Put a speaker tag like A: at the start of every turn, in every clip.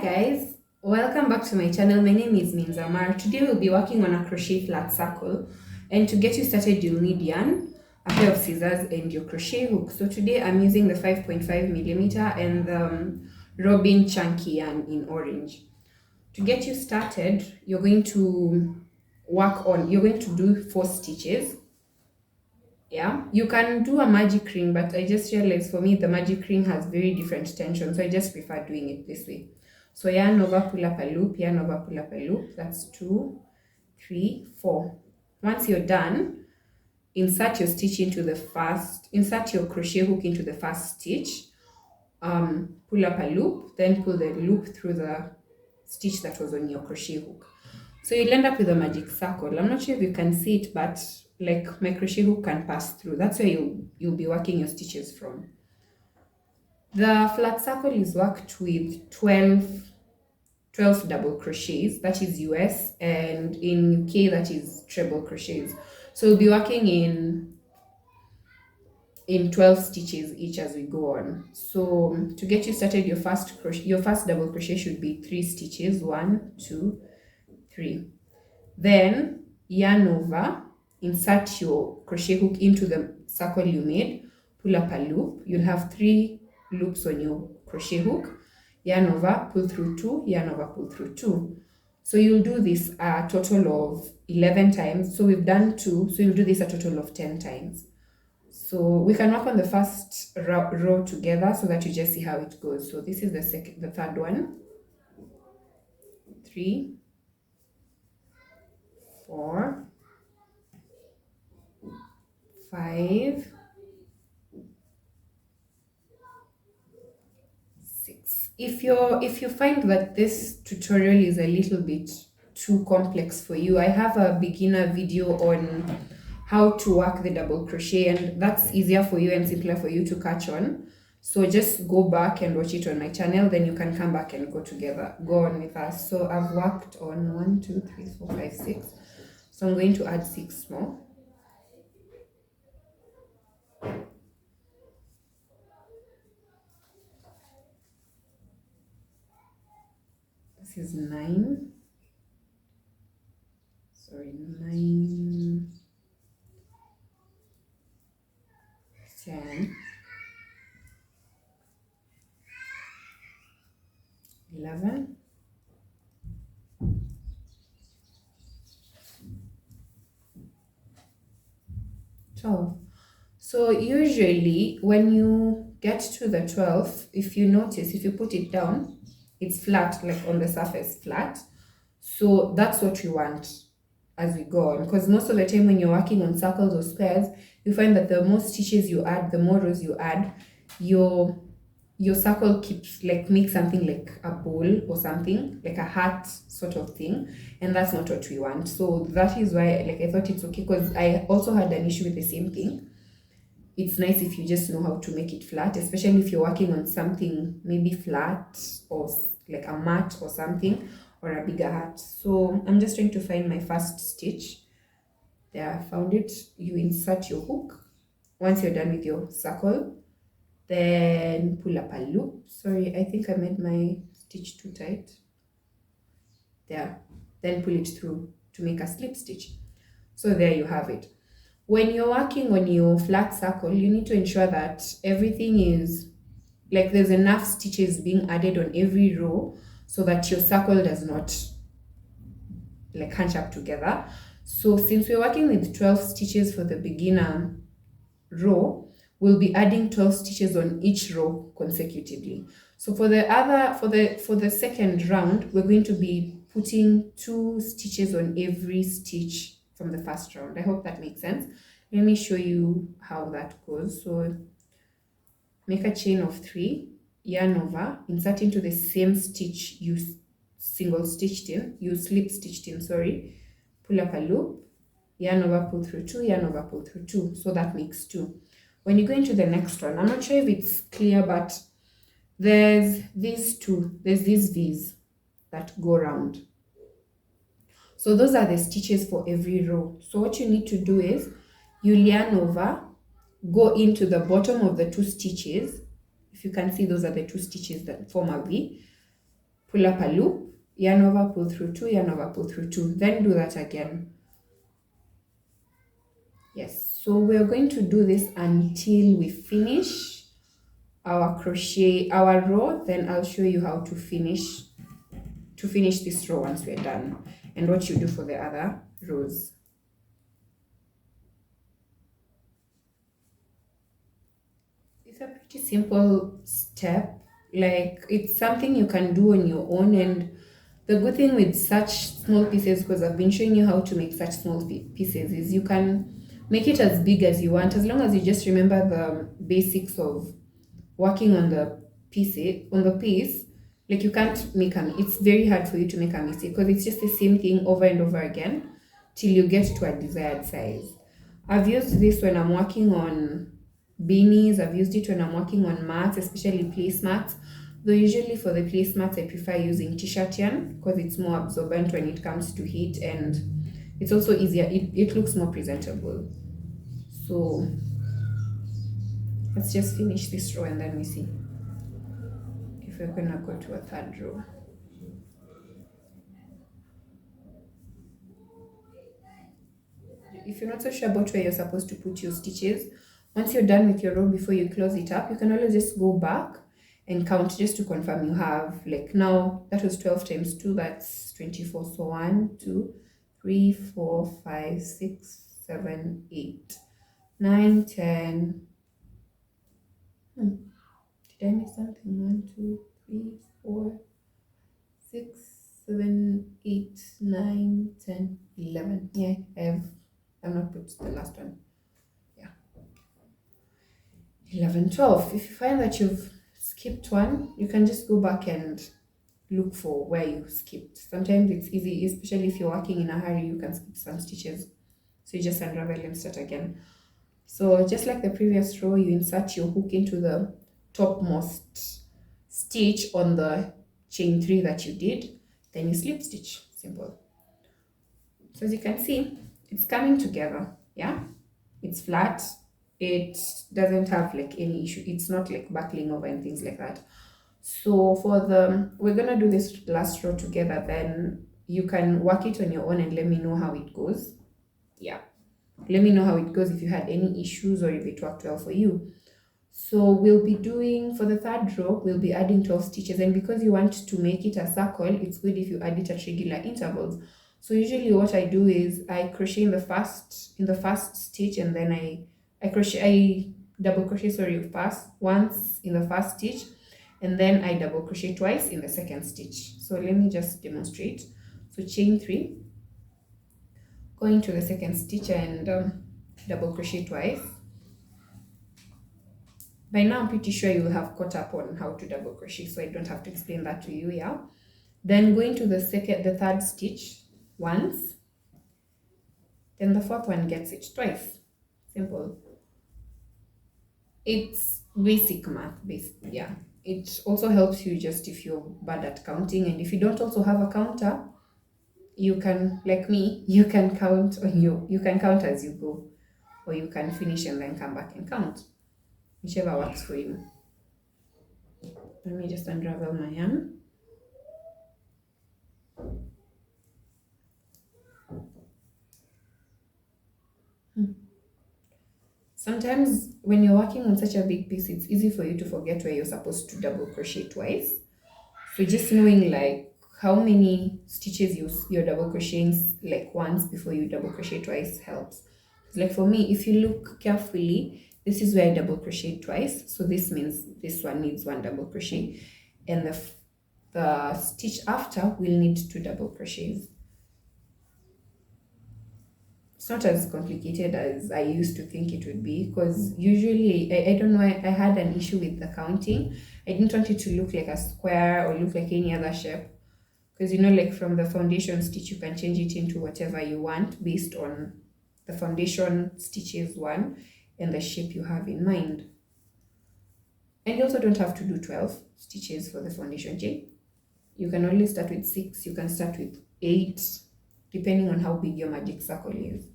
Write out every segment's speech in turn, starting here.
A: Guys, welcome back to my channel. My name is Minzamar. Today we'll be working on a crochet flat circle, and to get you started you'll need yarn, a pair of scissors and your crochet hook. So today I'm using the 5.5mm and the Robin chunky yarn in orange. To get you started, you're going to do 4 stitches. Yeah, you can do a magic ring, but I just realized for me the magic ring has very different tension, so I just prefer doing it this way. So yarn over, pull up a loop, yarn over, pull up a loop. That's 2, 3, 4. Once you're done, insert your crochet hook into the first stitch, pull up a loop, then pull the loop through the stitch that was on your crochet hook. So you'll end up with a magic circle. I'm not sure if you can see it, but like my crochet hook can pass through. That's where you'll be working your stitches from. The flat circle is worked with 12 double crochets, that is US, and in UK that is treble crochets. So we'll be working in 12 stitches each as we go on. So to get you started, your first double crochet should be 3 stitches, 1, 2, 3. Then yarn over, insert your crochet hook into the circle you made, pull up a loop. You'll have 3 loops on your crochet hook, yarn over, pull through 2, yarn over, pull through 2. So you'll do this a total of 11 times. So we've done 2, so you'll do this a total of 10 times. So we can work on the first row together so that you just see how it goes. So this is the third one. 3, 4, 5, 6. If you find that this tutorial is a little bit too complex for you, I have a beginner video on how to work the double crochet, and that's easier for you and simpler for you to catch on. So just go back and watch it on my channel, then you can come back and go on with us. So I've worked on 1, 2, 3, 4, 5, 6. So I'm going to add 6 more. This is 9. Sorry, 9, 10, 11, 12. So usually when you get to the 12th, if you notice, if you put it down, it's flat, like on the surface, flat. So that's what we want as we go on, because most of the time when you're working on circles or squares, you find that the more stitches you add, the more rows you add, your circle makes something like a bowl or something, like a heart sort of thing, and that's not what we want. So that is why I thought it's okay, because I also had an issue with the same thing. It's nice if you just know how to make it flat, especially if you're working on something maybe flat or like a mat or something, or a bigger hat. So I'm just trying to find my first stitch. There, I found it. You insert your hook once you're done with your circle, then pull up a loop. Sorry, I think I made my stitch too tight. There, then pull it through to make a slip stitch. So there you have it. When you're working on your flat circle, you need to ensure that everything is like there's enough stitches being added on every row so that your circle does not like hunch up together. So since we're working with 12 stitches for the beginner row, we'll be adding 12 stitches on each row consecutively. So for the second round, we're going to be putting 2 stitches on every stitch from the first round. I hope that makes sense. Let me show you how that goes. So make a chain of 3, yarn over, insert into the same stitch you slip stitched in, sorry, pull up a loop, yarn over, pull through 2, yarn over, pull through 2. So that makes 2. When you go into the next one, I'm not sure if it's clear, but there's these V's that go around. So those are the stitches for every row. So what you need to do is you yarn over, go into the bottom of the 2 stitches. If you can see, those are the 2 stitches that form a V. pull up a loop, yarn over, pull through 2, yarn over, pull through 2, then do that again. Yes, so we're going to do this until we finish our crochet, our row. Then I'll show you how to finish this row once we're done, and what you do for the other rows. It's a pretty simple step, like it's something you can do on your own. And the good thing with such small pieces, because I've been showing you how to make such small pieces, is you can make it as big as you want, as long as you just remember the basics of working on the piece. Like you can't make it's very hard for you to make a mistake, because it's just the same thing over and over again till you get to a desired size. I've used this when I'm working on beanies. I've used it when I'm working on mats, especially placemats. Though usually for the placemats, I prefer using t-shirt yarn because it's more absorbent when it comes to heat, and it's also easier. It looks more presentable. So let's just finish this row and then we see if we're gonna go to a third row. If you're not so sure about where you're supposed to put your stitches, once you're done with your row, before you close it up, you can always just go back and count just to confirm you have, like now that was 12 times 2, that's 24. So 1, 2, 3, 4, 5, 6, 7, 8, 9, 10. Did I miss something? 1, 2, 3, 4, 6, 7, 8, 9, 10, 11. Yeah, I've not put the last one. Yeah. 11, 12. If you find that you've skipped one, you can just go back and look for where you skipped. Sometimes it's easy, especially if you're working in a hurry, you can skip some stitches. So you just unravel and start again. So just like the previous row, you insert your hook into the topmost stitch on the chain 3 that you did, then you slip stitch. Simple. So as you can see, it's coming together. Yeah, it's flat. It doesn't have like any issue. It's not like buckling over and things like that. So we're gonna do this last row together, then you can work it on your own and let me know how it goes. Yeah, let me know how it goes, if you had any issues or if it worked well for you. So we'll be doing, for the third row, we'll be adding 12 stitches, and because you want to make it a circle, it's good if you add it at regular intervals. So usually what I do is I crochet in the first stitch, and then I double crochet, first once in the first stitch, and then I double crochet twice in the second stitch. So let me just demonstrate. So chain 3, going to the second stitch and double crochet twice. By now I'm pretty sure you will have caught up on how to double crochet, so I don't have to explain that to you. Yeah, then going to the third stitch once, then the fourth one gets it twice. Simple. It's basic math, yeah. It also helps you just if you're bad at counting, and if you don't also have a counter, you can, like me, you can count on you can count as you go, or you can finish and then come back and count, whichever works for you. Let me just unravel my yarn. Sometimes when you're working on such a big piece, it's easy for you to forget where you're supposed to double crochet twice. So just knowing like how many stitches you're double crocheting like once before you double crochet twice helps. Like for me, if you look carefully, this is where I double crochet twice. So this means this one needs 1 double crochet, and the stitch after will need 2 double crochets. It's not as complicated as I used to think it would be, because usually, I don't know, I had an issue with the counting. I didn't want it to look like a square or look like any other shape, because like from the foundation stitch, you can change it into whatever you want based on the foundation stitches one and the shape you have in mind. And you also don't have to do 12 stitches for the foundation chain. You can only start with 6, you can start with 8, depending on how big your magic circle is.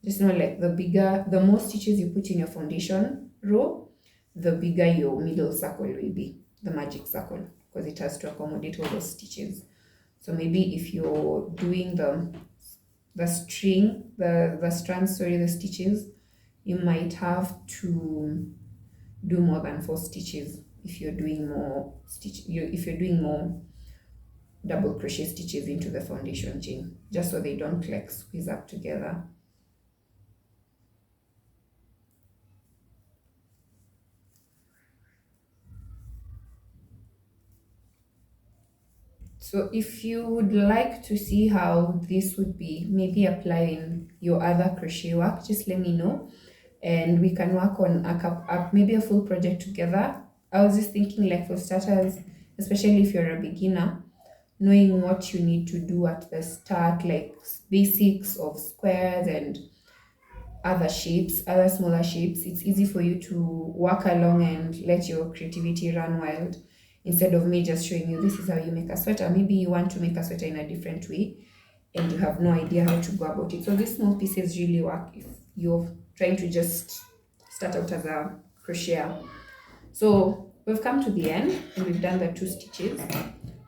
A: Just know like the more stitches you put in your foundation row, the bigger your middle circle will be, the magic circle, because it has to accommodate all those stitches. So maybe if you're doing the string, the strands, sorry, the stitches, you might have to do more than 4 stitches if you're doing more if you're doing more double crochet stitches into the foundation chain, just so they don't like squeeze up together. So if you would like to see how this would be maybe applying your other crochet work, just let me know and we can work on maybe a full project together. I was just thinking, like, for starters, especially if you're a beginner, knowing what you need to do at the start, like basics of squares and other shapes, other smaller shapes, it's easy for you to work along and let your creativity run wild instead of me just showing you this is how you make a sweater. Maybe you want to make a sweater in a different way and you have no idea how to go about it. So these small pieces really work if you're trying to just start out as a crocheter. So we've come to the end and we've done the 2 stitches.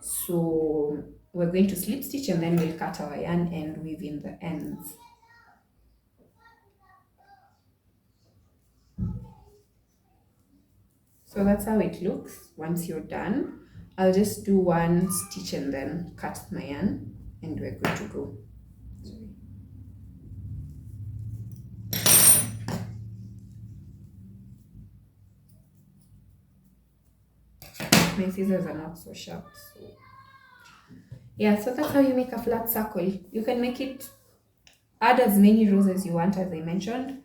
A: So we're going to slip stitch and then we'll cut our yarn and weave in the ends. So that's how it looks once you're done. I'll just do 1 stitch and then cut my yarn and we're good to go. Sorry. My scissors are not so sharp, so yeah, so that's how you make a flat circle. You can make it, add as many rows as you want, as I mentioned.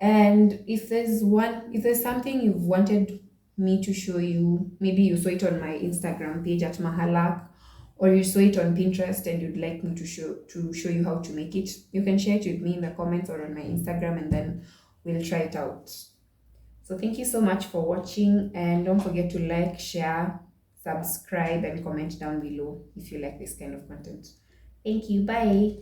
A: And if there's something you've wanted me to show you, maybe you saw it on my Instagram page at Mahalak, or you saw it on Pinterest and you'd like me to show you how to make it, you can share it with me in the comments or on my Instagram and then we'll try it out. So thank you so much for watching, and don't forget to like, share, subscribe and comment down below if you like this kind of content. Thank you. Bye.